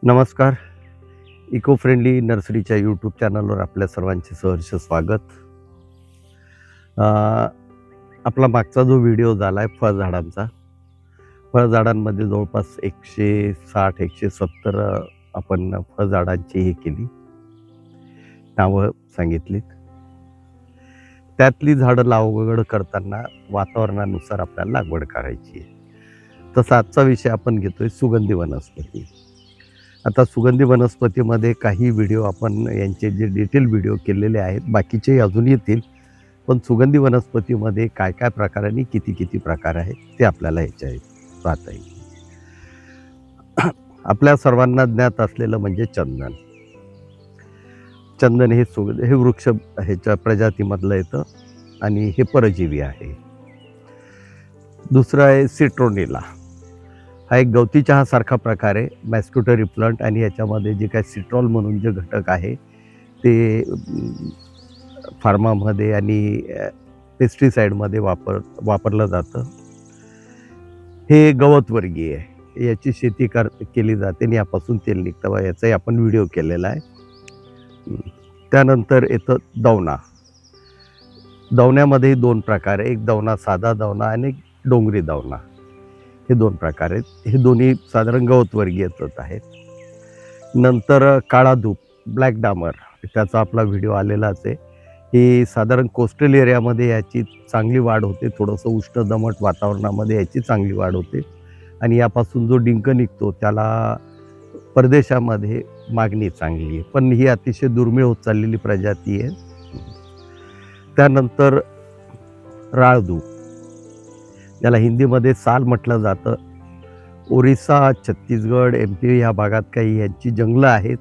नमस्कार. Eco friendly नर्सरीच्या YouTube चॅनलवर आपल्या सर्वांचे सहर्ष स्वागत. अ, आपला मागचा जो व्हिडिओ झाला आहे फळझाडांचा, फळझाडांमध्ये जवळपास 160-170 आपण फळझाडांची हे केली, नावं सांगितलीत. त्यातली झाडं लागवड करताना वातावरणानुसार आपल्याला लागवड करायची आहे. तसा आजचा विषय आपण घेतोय सुगंधी वनस्पती. आता सुगंधी वनस्पतीमध्ये काही व्हिडिओ आपण यांचे जे डिटेल व्हिडिओ केलेले आहेत, बाकीचेही अजून येतील. पण सुगंधी वनस्पतीमध्ये काय काय प्रकार आणि किती किती प्रकार आहेत ते आपल्याला ह्याच्या पाहता येईल. आपल्या सर्वांना ज्ञात असलेलं म्हणजे चंदन. चंदन हे हे वृक्ष ह्याच्या प्रजातीमधलं येतं आणि हे परजीवी आहे. दुसरं आहे सिट्रोनिला. हा एक गवती चहासारखा प्रकार आहे, मॅस्क्युटो रिप्लंट, आणि याच्यामध्ये जे काही सिट्रॉल म्हणून जे घटक आहे ते फार्मामध्ये आणि पेस्टिसाईडमध्ये वापरलं जातं. हे गवतवर्गीय आहे, याची शेती केली जाते आणि यापासून तेल निघतं. याचाही आपण व्हिडिओ केलेला आहे. त्यानंतर येतं दवना. दवण्यामध्येही 2 प्रकार आहे, एक दवना साधा दवना आणि एक डोंगरी दवना. हे 2 प्रकार आहेत. हे दोन्ही साधारण गवतवर्गीयच आहेत. नंतर काळा धूप, ब्लॅक डामर, त्याचा आपला व्हिडिओ आलेलाच आहे. ही साधारण कोस्टल एरियामध्ये याची चांगली वाढ होते. थोडंसं उष्ण दमट वातावरणामध्ये याची चांगली वाढ होते आणि यापासून जो डिंक निघतो त्याला परदेशामध्ये मागणी चांगली आहे, पण ही अतिशय दुर्मिळ होत चाललेली प्रजाती आहे. त्यानंतर राळधूप, याला हिंदीमध्ये साल म्हटलं जातं. ओरिसा, छत्तीसगड, MP ह्या भागात काही यांची जंगलं आहेत,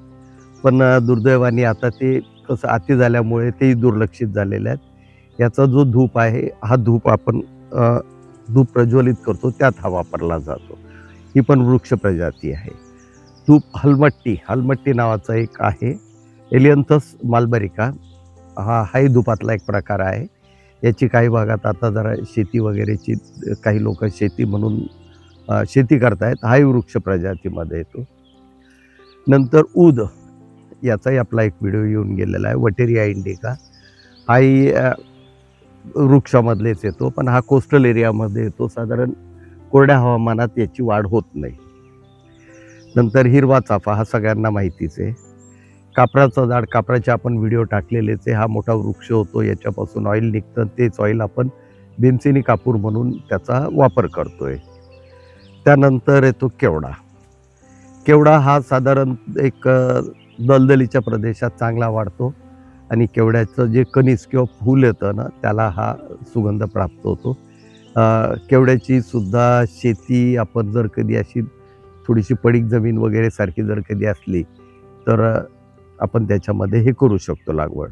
पण दुर्दैवाने आता ते कसं अति झाल्यामुळे तेही दुर्लक्षित झालेले आहेत. याचा जो धूप आहे, हा धूप आपण धूप प्रज्वलित करतो, त्यात हा वापरला जातो. ही पण वृक्ष प्रजाती आहे. धूप हलमट्टी नावाचा एक आहे, एलियंथस मालबरिका, हाही धुपातला एक प्रकार आहे. याची काही भागात आता जरा शेती वगैरेची काही लोक शेती म्हणून शेती करतायत. हाही वृक्ष प्रजातीमध्ये येतो. नंतर ऊद, याचाही आपला एक व्हिडिओ येऊन गेलेला आहे, वटेरिया इंडिका. हाही वृक्षामधलेच येतो, पण हा कोस्टल एरियामध्ये येतो. साधारण कोरड्या हवामानात याची वाढ होत नाही. नंतर हिरवा चाफा, हा सगळ्यांना माहितीच आहे. कापराचं झाड, कापराचे आपण व्हिडिओ टाकलेलेच आहे. हा मोठा वृक्ष होतो, याच्यापासून ऑइल निघतं. तेच ऑइल आपण बेन्सिनी कापूर म्हणून त्याचा वापर करतोय. त्यानंतर येतो केवडा. केवडा हा साधारण एक दलदलीच्या प्रदेशात चांगला वाढतो आणि केवड्याचं जे कणीस किंवा फूल येतं ना, त्याला हा सुगंध प्राप्त होतो. केवड्याची सुद्धा शेती आपण जर कधी अशी थोडीशी पडीक जमीन वगैरे सारखी जर कधी असली तर आपण त्याच्यामध्ये हे करू शकतो लागवड.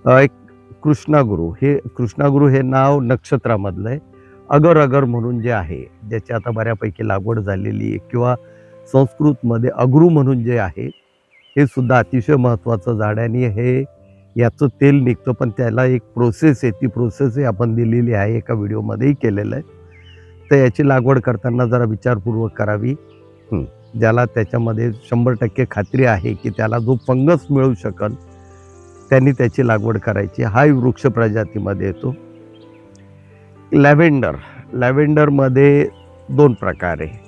एक कृष्णागुरू हे नाव नक्षत्रामधलं आहे. अगर अगर म्हणून जे आहे, ज्याची आता बऱ्यापैकी लागवड झालेली आहे, किंवा संस्कृतमध्ये अगरू म्हणून जे आहे, हे सुद्धा अतिशय महत्त्वाचं झाड आहे आणि हे याचं तेल निघतं, पण त्याला एक प्रोसेस आहे. ती प्रोसेसही आपण दिलेली आहे, एका व्हिडिओमध्येही केलेलं आहे. तर याची लागवड करताना जरा विचारपूर्वक करावी. ज्याला त्याच्यामध्ये 100% खात्री आहे की त्याला जो फंगस मिळू शकेल त्यांनी त्याची लागवड करायची. हाही वृक्ष प्रजातीमध्ये येतो. लॅव्हेंडरमध्ये 2 प्रकार आहे.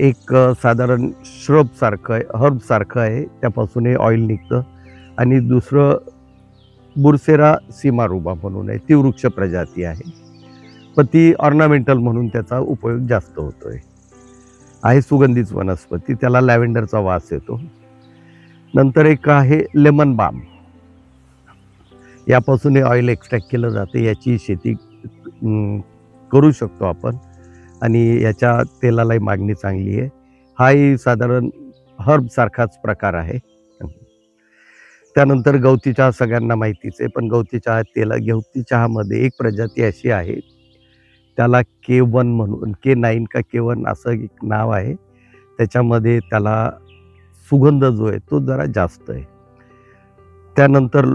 एक साधारण श्रबसारखं आहे, हर्बसारखं आहे, त्यापासूनही ऑइल निघतं, आणि दुसरं बुरसेरा सिमारुबा म्हणून आहे. ती वृक्ष प्रजाती आहे, पण ती ऑर्नामेंटल म्हणून त्याचा उपयोग जास्त होतोय. आहे सुगंधीच वनस्पती, त्याला लॅव्हेंडरचा वास येतो. नंतर एक आहे लेमन बाम. यापासून ऑइल एक्स्ट्रॅक्ट केलं जाते. याची शेती करू शकतो आपण आणि याच्या तेलालाही मागणी चांगली आहे. हाही साधारण हर्बसारखाच प्रकार आहे. त्यानंतर गवती चहा सगळ्यांना माहितीच आहे, पण गवती चहामध्ये एक प्रजाती अशी आहे, त्याला K1 म्हणून, K9 का K1 असं एक नाव आहे. त्याच्यामध्ये त्याला सुगंध जो आहे तो जरा जास्त आहे. त्यानंतर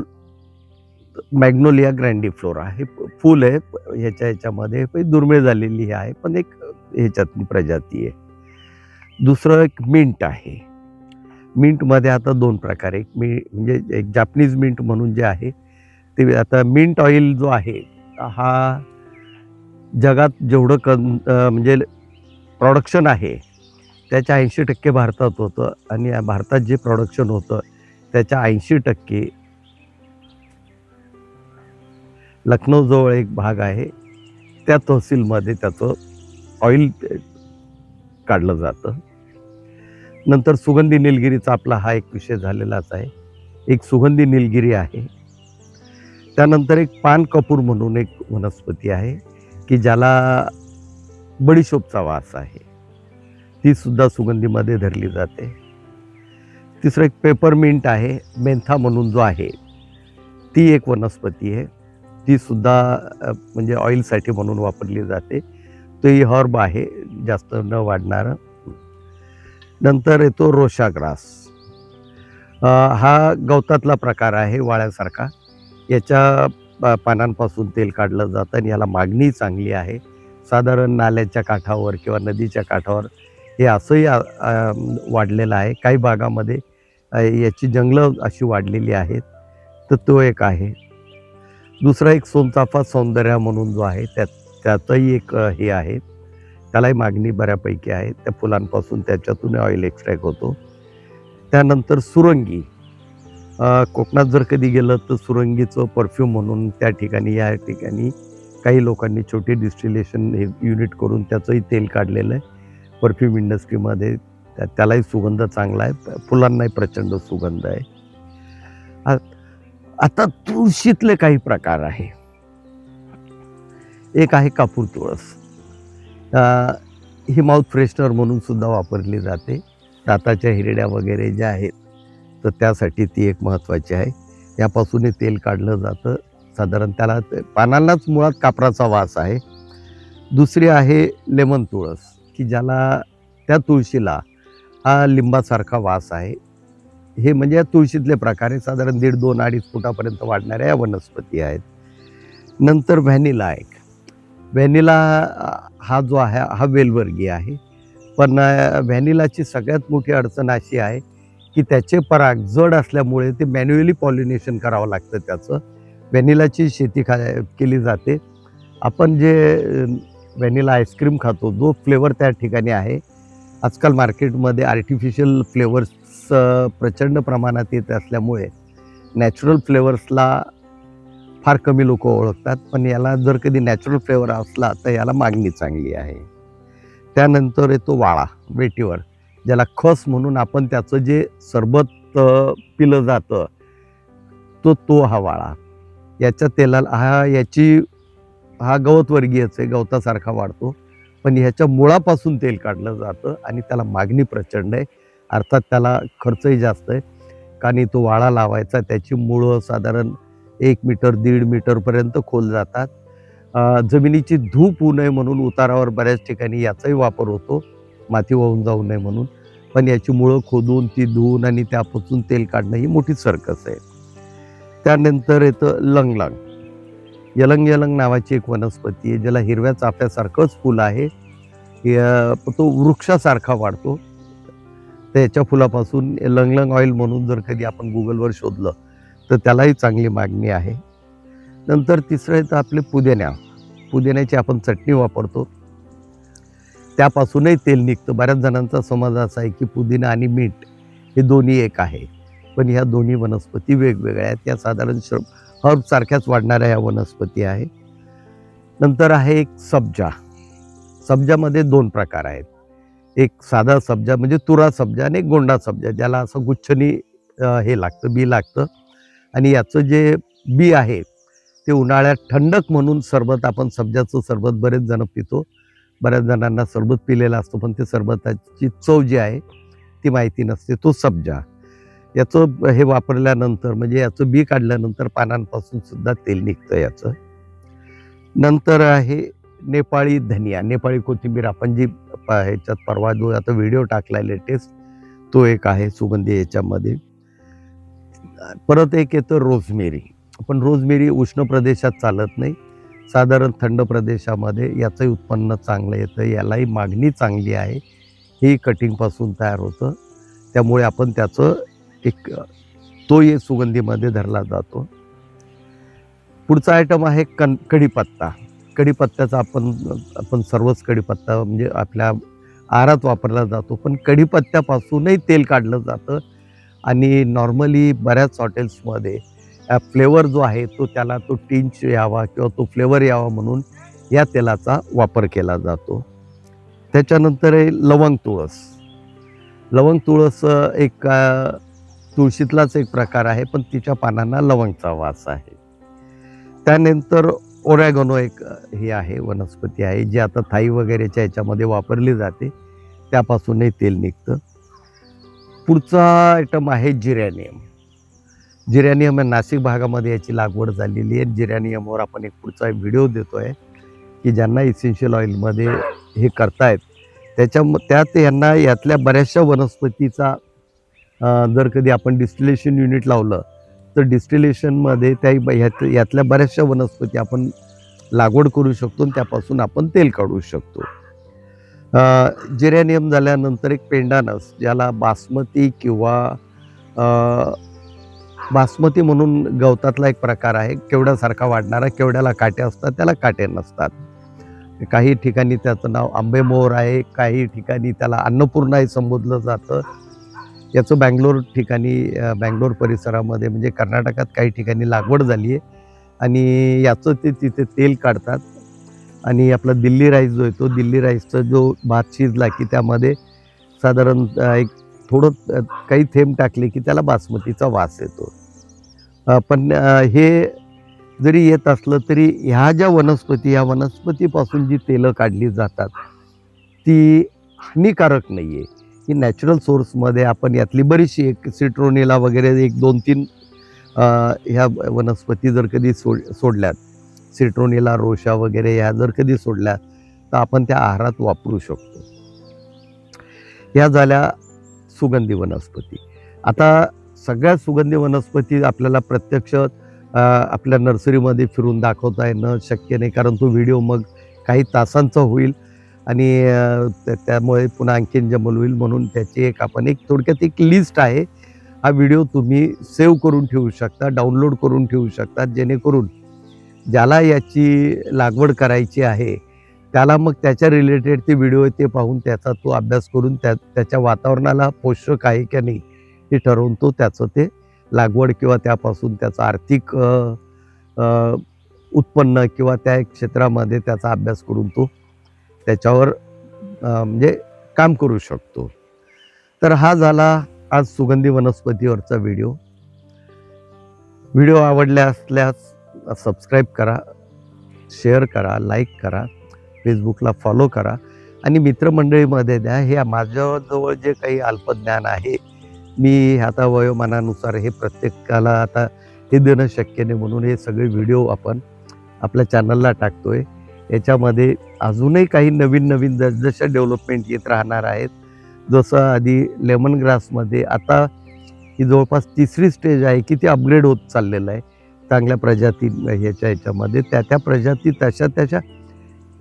मॅग्नोलिया ग्रँडिफ्लोरा, हे फूल आहे, ह्याच्यामध्ये दुर्मिळ झालेली आहे, पण एक ह्याच्यातली प्रजाती आहे. दुसरं एक मिंट आहे. मिंटमध्ये आता 2 प्रकार आहे. म्हणजे एक जापनीज मिंट म्हणून जे आहे, ते आता मिंट ऑइल जो आहे, हा जगात जेवढं म्हणजे प्रोडक्शन आहे, त्याच्या 80% भारतात होतं आणि भारतात जे प्रोडक्शन होतं, त्याच्या 80% लखनौजवळ एक भाग आहे, त्या तहसीलमध्ये त्याचं ऑइल काढलं जातं. नंतर सुगंधी निलगिरीचा आपला हा एक विषय झालेलाच आहे. एक सुगंधी निलगिरी आहे. त्यानंतर एक पान कपूर म्हणून एक वनस्पती आहे, की ज्याला बडीशोपचा वास आहे. ती सुद्धा सुगंधीमध्ये धरली जाते. तिसरं एक पेपरमिंट आहे, मेंथा म्हणून जो आहे, ती एक वनस्पती आहे. ती सुद्धा म्हणजे ऑइलसाठी म्हणून वापरली जाते. तोही हर्ब आहे, जास्त न वाढणारं. नंतर येतो रोशा ग्रास. हा गवतातला प्रकार आहे, वाळ्यासारखा. याच्या पानांपासून तेल काढलं जातं आणि याला मागणी चांगली आहे. साधारण नाल्याच्या काठावर किंवा नदीच्या काठावर हे असंही वाढलेलं आहे. काही भागामध्ये याची जंगलं अशी वाढलेली आहेत, तर तो एक आहे. दुसरा एक सोनचाफा सौंदर्या म्हणून जो आहे, त्याचंही एक हे आहे. त्यालाही मागणी बऱ्यापैकी आहे. त्या फुलांपासून त्याच्यातून ऑइल एक्स्ट्रॅक्ट होतो. त्यानंतर सुरंगी. कोकणात जर कधी गेलं तर सुरंगीचं परफ्यूम म्हणून त्या ठिकाणी, या ठिकाणी काही लोकांनी छोटी डिस्टिलेशन हे युनिट करून त्याचंही तेल काढलेलं आहे परफ्यूम इंडस्ट्रीमध्ये. त्यालाही सुगंध चांगला आहे. फुलांनाही प्रचंड सुगंध आहे. आता तुळशीतले काही प्रकार आहे. एक आहे कापूर तुळस. ही माउथ फ्रेशनर म्हणून सुद्धा वापरली जाते. दाताच्या हिरड्या वगैरे ज्या आहेत, तर त्यासाठी ती एक महत्त्वाची आहे. यापासूनही तेल काढलं जातं. साधारण त्याला पानांनाच मुळात कापराचा वास आहे. दुसरी आहे लेमन तुळस, की ज्याला, त्या तुळशीला हा लिंबासारखा वास आहे. हे म्हणजे या तुळशीतले प्रकार आहे. साधारण 1.5, 2, 2.5 फुटापर्यंत वाढणाऱ्या या वनस्पती आहेत. नंतर व्हॅनिला एक. व्हॅनिला हा जो आहे, हा वेलवर्गीय आहे. पण व्हॅनिलाची सगळ्यात मोठी अडचण अशी आहे, की त्याचे पराग जड असल्यामुळे ते मॅन्युअली पॉलिनेशन करावं लागतं त्याचं. व्हॅनिलाची शेती केली जाते. आपण जे व्हॅनिला आईस्क्रीम खातो, जो फ्लेवर त्या ठिकाणी आहे, आजकाल मार्केटमध्ये आर्टिफिशियल फ्लेवर्स प्रचंड प्रमाणात येत असल्यामुळे नॅचरल फ्लेवर्सला फार कमी लोक ओळखतात. पण याला जर कधी नॅचरल फ्लेवर असला तर याला मागणी चांगली आहे. त्यानंतर येतो वाळा, वेटीवर, ज्याला खस म्हणून आपण त्याचं जे सरबत पिलं जातं, तो हा वाळा. याच्या तेलाला हा गवतवर्गीयच आहे, गवतासारखा वाढतो. पण ह्याच्या मुळापासून तेल काढलं जातं आणि त्याला मागणी प्रचंड आहे. अर्थात त्याला खर्चही जास्त आहे, कारण तो वाळा लावायचा, त्याची मुळं साधारण 1 मीटर 1.5 मीटरपर्यंत खोल जातात. जमिनीची धूप होऊ नये म्हणून उतारावर बऱ्याच ठिकाणी याचाही वापर होतो, माती वाहून जाऊ नये म्हणून. पण याची मुळं खोदून, ती धुवून आणि त्यापासून तेल काढणं ही मोठी सर्कस आहे. त्यानंतर येतं लंगलंग. यलंग यलंग नावाची एक वनस्पती आहे, ज्याला हिरव्या चाफ्यासारखंच फुल आहे. तो वृक्षासारखा वाढतो. त्याच्या फुलापासून लंगलंग ऑइल म्हणून जर कधी आपण गुगलवर शोधलं तर त्यालाही चांगली मागणी आहे. नंतर तिसरं येतं आपले पुदिना. पुदिन्याची आपण चटणी वापरतो, त्यापासूनही तेल निघतं. बऱ्याच जणांचा समज असा आहे की पुदिना आणि मीठ हे दोन्ही एक आहे, पण ह्या दोन्ही वनस्पती वेगवेगळ्या आहेत. त्या साधारण हर्बसारख्याच वाढणाऱ्या ह्या वनस्पती आहे. नंतर आहे एक सब्जा. सब्जामध्ये 2 प्रकार आहेत. एक साधा सब्जा म्हणजे तुरा सब्जा आणि एक गोंडा सब्जा, ज्याला असं गुच्छनी हे लागतं, बी लागतं. आणि याचं जे बी आहे ते उन्हाळ्यात ठंडक म्हणून सरबत, आपण सब्जाचं सरबत बरेच जण पितो. बऱ्याच जणांना सरबत पिलेलं असतं, पण ते सरबताची चव जी आहे ती माहिती नसते. तो सब्जा. याचं हे वापरल्यानंतर, म्हणजे याचं बी काढल्यानंतर पानांपासून सुद्धा तेल निघतं याचं. नंतर आहे नेपाळी धनिया, नेपाळी कोथिंबीर. आपण जी ह्याच्यात परवा जो आता व्हिडिओ टाकला लेटेस्ट, तो एक आहे सुगंधी याच्यामध्ये. परत एक येतं रोजमेरी. पण रोजमेरी उष्ण प्रदेशात चालत नाही, साधारण थंड प्रदेशामध्ये याचंही उत्पन्न चांगलं येतं. यालाही मागणी चांगली आहे. हे कटिंगपासून तयार होतं. त्यामुळे आपण त्याचं एक तोही सुगंधीमध्ये धरला जातो. पुढचा आयटम आहे कढीपत्ता. कढीपत्त्याचा आपण सर्वच कढीपत्ता म्हणजे आपल्या आहारात वापरला जातो. पण कढीपत्त्यापासूनही तेल काढलं जातं आणि नॉर्मली बऱ्याच हॉटेल्समध्ये फ्लेवर जो आहे त्याला तो टिंच यावा किंवा तो फ्लेवर यावा म्हणून या तेलाचा वापर केला जातो. त्याच्यानंतर आहे लवंग तुळस. लवंग तुळस एक तुळशीतलाच एक प्रकार आहे, पण तिच्या पानांना लवंगचा वास आहे. त्यानंतर ओरॅगनो एक हे आहे, वनस्पती आहे, जी आता थाई वगैरेच्या ह्याच्यामध्ये वापरली जाते. त्यापासूनही तेल निघतं. पुढचा आयटम आहे जिरॅनियम. जिरॅनियम नाशिक भागामध्ये याची लागवड झालेली आहे. जिरॅनियमवर आपण एक पुढचा व्हिडिओ देतोय, की ज्यांना इसेन्शियल ऑइलमध्ये हे करतायत त्यात यांना यातल्या बऱ्याचशा वनस्पतीचा जर कधी आपण डिस्टिलेशन युनिट लावलं तर डिस्टिलेशनमध्ये यातल्या बऱ्याचशा वनस्पती आपण लागवड करू शकतो आणि त्यापासून आपण तेल काढू शकतो. जिरॅनियम झाल्यानंतर एक पेंडानस, ज्याला बासमती किंवा बासमती म्हणून गवतातला एक प्रकार आहे. केवड्यासारखा वाढणारा, केवड्याला काटे असतात, त्याला काटे नसतात. काही ठिकाणी त्याचं नाव आंबेमोहर आहे, काही ठिकाणी त्याला अन्नपूर्णाही संबोधलं जातं. याचं बँगलोर परिसरामध्ये म्हणजे कर्नाटकात काही ठिकाणी लागवड झाली आहे आणि याचं ते तिथे तेल काढतात. आणि आपला दिल्ली राईस जो आहे तो दिल्ली राईसचा जो भात शिजला की त्यामध्ये साधारण एक थोडं काही थेंब टाकले की त्याला बासमतीचा वास येतो. पण हे जरी येत असलं तरी ह्या ज्या या वनस्पतीपासून जी तेलं काढली जातात ती हानिकारक नाही आहे. ही नॅचरल सोर्समध्ये आपण यातली बरीचशी एक सिट्रोनिला वगैरे 1-2-3 ह्या वनस्पती जर कधी सोडल्यात, सिट्रोनिला, रोशा वगैरे ह्या जर कधी सोडल्या तर आपण त्या आहारात वापरू शकतो. ह्या झाल्या सुगंधी वनस्पती. आता सगळ्या सुगंधी वनस्पती आपल्याला प्रत्यक्ष आपल्या नर्सरीमध्ये फिरून दाखवता येणं शक्य नाही, कारण तो व्हिडिओ मग काही तासांचा होईल आणि त्यामुळे पुन्हा आणखीन जमल होईल. म्हणून त्याची आपण थोडक्यात एक लिस्ट आहे. हा व्हिडिओ तुम्ही सेव्ह करून ठेवू शकता, डाउनलोड करून ठेवू शकता, जेणेकरून ज्याला याची लागवड करायची आहे त्याला मग त्याच्या रिलेटेड ते व्हिडिओ ते पाहून त्याचा तो अभ्यास करून त्याच्या वातावरणाला पोषक आहे की नाही हे ठरवून तो त्याचं ते लागवड किंवा त्यापासून त्याचं आर्थिक उत्पन्न किंवा त्या क्षेत्रामध्ये त्याचा अभ्यास करून तो त्याच्यावर म्हणजे काम करू शकतो. तर हा झाला आज सुगंधी वनस्पतीवरचा व्हिडिओ. आवडल्या असल्यास सबस्क्राईब करा, शेअर करा, लाईक करा, फेसबुकला फॉलो करा आणि मित्रमंडळीमध्ये द्या. हे माझ्याजवळ जे काही अल्पज्ञान आहे, मी आता वयोमानानुसार हे प्रत्येकाला आता हे देणं शक्य नाही, म्हणून हे सगळे व्हिडिओ आपण आपल्या चॅनलला टाकतोय. याच्यामध्ये अजूनही काही नवीन जसजशा डेव्हलपमेंट येत राहणार आहेत. जसं आधी लेमन ग्रासमध्ये आता ही जवळपास 3री स्टेज आहे की ते अपग्रेड होत चाललेलं आहे. चांगल्या प्रजाती ह्याच्यामध्ये त्या प्रजाती त्याच्या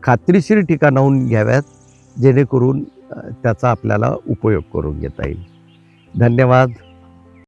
खात्रीशीर ठिकाणाहून घ्याव्यात, जेणेकरून त्याचा आपल्याला उपयोग करून घेता येईल. धन्यवाद.